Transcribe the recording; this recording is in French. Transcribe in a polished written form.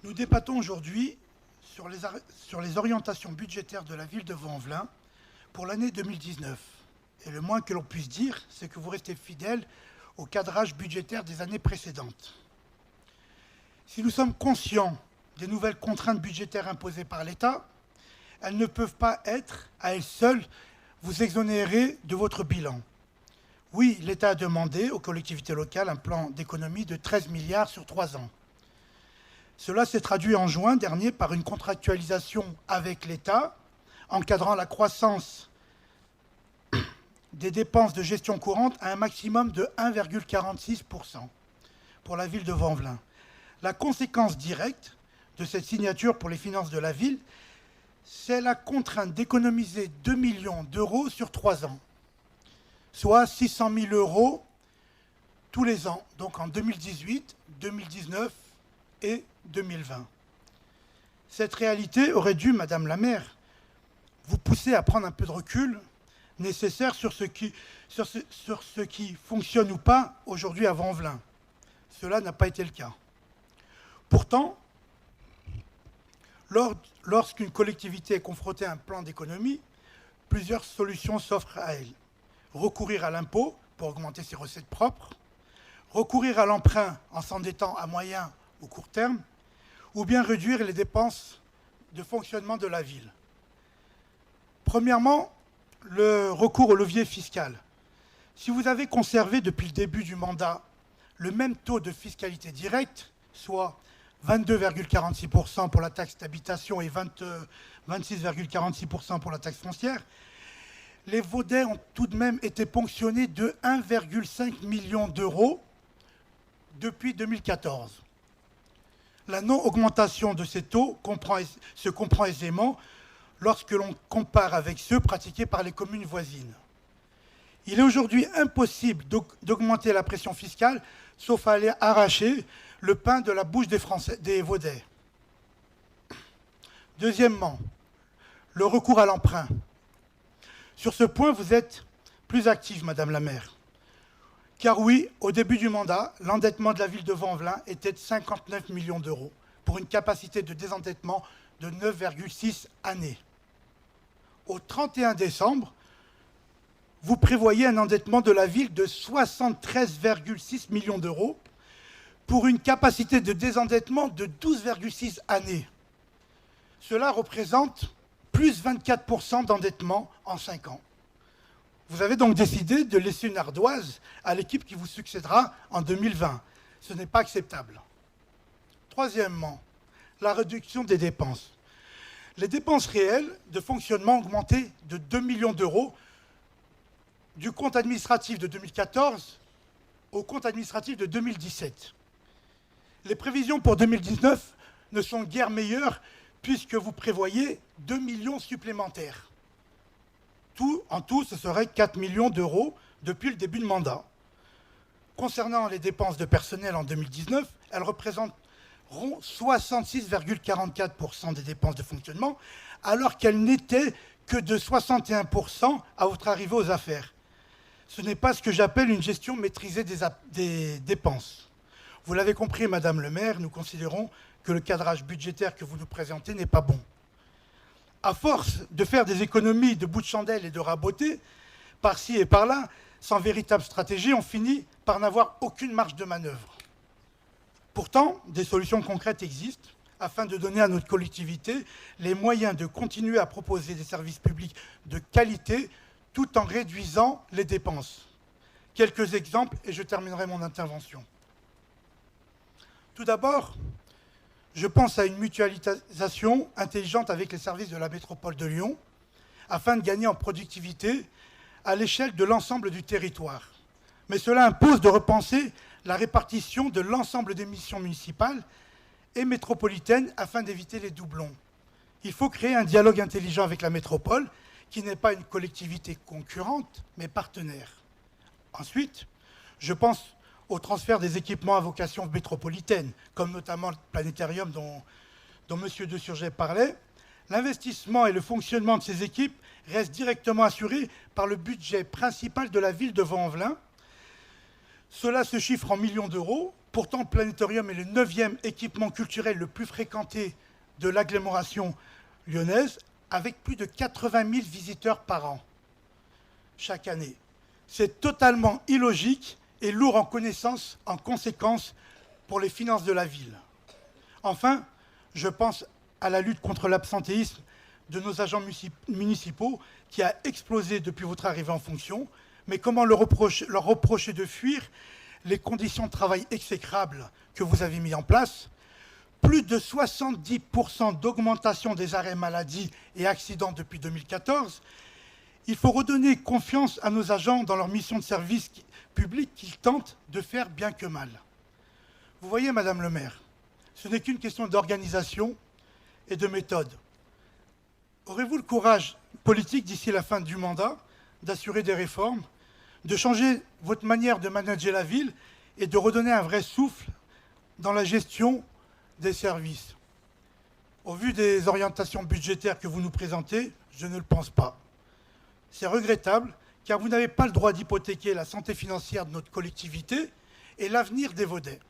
Nous débattons aujourd'hui sur les orientations budgétaires de la ville de Vaux-en-Velin pour l'année 2019. Et le moins que l'on puisse dire, c'est que vous restez fidèle au cadrage budgétaire des années précédentes. Si nous sommes conscients des nouvelles contraintes budgétaires imposées par l'État, elles ne peuvent pas être, à elles seules, vous exonérer de votre bilan. Oui, l'État a demandé aux collectivités locales un plan d'économie de 13 milliards sur 3 ans. Cela s'est traduit en juin dernier par une contractualisation avec l'État, encadrant la croissance des dépenses de gestion courante à un maximum de 1,46% pour la ville de Vaux-en-Velin. La conséquence directe de cette signature pour les finances de la ville, c'est la contrainte d'économiser 2 millions d'euros sur 3 ans, soit 600 000 euros tous les ans, donc en 2018, 2019 et 2020. Cette réalité aurait dû, Madame la maire, vous pousser à prendre un peu de recul nécessaire sur ce qui fonctionne ou pas aujourd'hui à Vaux-en-Velin. Cela n'a pas été le cas. Pourtant, lorsqu'une collectivité est confrontée à un plan d'économie, plusieurs solutions s'offrent à elle. Recourir à l'impôt pour augmenter ses recettes propres, recourir à l'emprunt en s'endettant à moyen ou court terme, ou bien réduire les dépenses de fonctionnement de la ville. Premièrement, le recours au levier fiscal. Si vous avez conservé depuis le début du mandat le même taux de fiscalité directe, soit 22,46% pour la taxe d'habitation et 26,46% pour la taxe foncière, les Vaudais ont tout de même été ponctionnés de 1,5 million d'euros depuis 2014. La non-augmentation de ces taux se comprend aisément lorsque l'on compare avec ceux pratiqués par les communes voisines. Il est aujourd'hui impossible d'augmenter la pression fiscale, sauf à aller arracher le pain de la bouche des Vaudais. Deuxièmement, le recours à l'emprunt. Sur ce point, vous êtes plus active, Madame la maire. Car oui, au début du mandat, l'endettement de la ville de Vaux-en-Velin était de 59 millions d'euros pour une capacité de désendettement de 9,6 années. Au 31 décembre, vous prévoyez un endettement de la ville de 73,6 millions d'euros pour une capacité de désendettement de 12,6 années. Cela représente plus 24% d'endettement en 5 ans. Vous avez donc décidé de laisser une ardoise à l'équipe qui vous succédera en 2020. Ce n'est pas acceptable. Troisièmement, la réduction des dépenses. Les dépenses réelles de fonctionnement ont augmenté de 2 millions d'euros du compte administratif de 2014 au compte administratif de 2017. Les prévisions pour 2019 ne sont guère meilleures puisque vous prévoyez 2 millions supplémentaires. En tout, ce serait 4 millions d'euros depuis le début de mandat. Concernant les dépenses de personnel en 2019, elles représenteront 66,44% des dépenses de fonctionnement, alors qu'elles n'étaient que de 61% à votre arrivée aux affaires. Ce n'est pas ce que j'appelle une gestion maîtrisée des dépenses. Vous l'avez compris, Madame le maire, nous considérons que le cadrage budgétaire que vous nous présentez n'est pas bon. À force de faire des économies de bout de chandelle et de raboter, par-ci et par-là, sans véritable stratégie, on finit par n'avoir aucune marge de manœuvre. Pourtant, des solutions concrètes existent afin de donner à notre collectivité les moyens de continuer à proposer des services publics de qualité tout en réduisant les dépenses. Quelques exemples et je terminerai mon intervention. Tout d'abord, je pense à une mutualisation intelligente avec les services de la métropole de Lyon afin de gagner en productivité à l'échelle de l'ensemble du territoire. Mais cela impose de repenser la répartition de l'ensemble des missions municipales et métropolitaines afin d'éviter les doublons. Il faut créer un dialogue intelligent avec la métropole qui n'est pas une collectivité concurrente, mais partenaire. Ensuite, je pense au transfert des équipements à vocation métropolitaine, comme notamment le planétarium dont M. De Surget parlait. L'investissement et le fonctionnement de ces équipes restent directement assurés par le budget principal de la ville de Vaux-en-Velin, Cela se chiffre en millions d'euros. Pourtant, le planétorium est le 9e équipement culturel le plus fréquenté de l'agglomération lyonnaise, avec plus de 80 000 visiteurs par an, chaque année. C'est totalement illogique et lourd en conséquence pour les finances de la ville. Enfin, je pense à la lutte contre l'absentéisme de nos agents municipaux qui a explosé depuis votre arrivée en fonction. Mais comment leur reprocher de fuir les conditions de travail exécrables que vous avez mis en place? Plus de 70% d'augmentation des arrêts maladie et accidents depuis 2014. Il faut redonner confiance à nos agents dans leur mission de service public qu'ils tentent de faire bien que mal. Vous voyez, Madame le maire, ce n'est qu'une question d'organisation et de méthode. Aurez-vous le courage politique d'ici la fin du mandat d'assurer des réformes, de changer votre manière de manager la ville et de redonner un vrai souffle dans la gestion des services? Au vu des orientations budgétaires que vous nous présentez, je ne le pense pas. C'est regrettable, car vous n'avez pas le droit d'hypothéquer la santé financière de notre collectivité et l'avenir des Vaudais.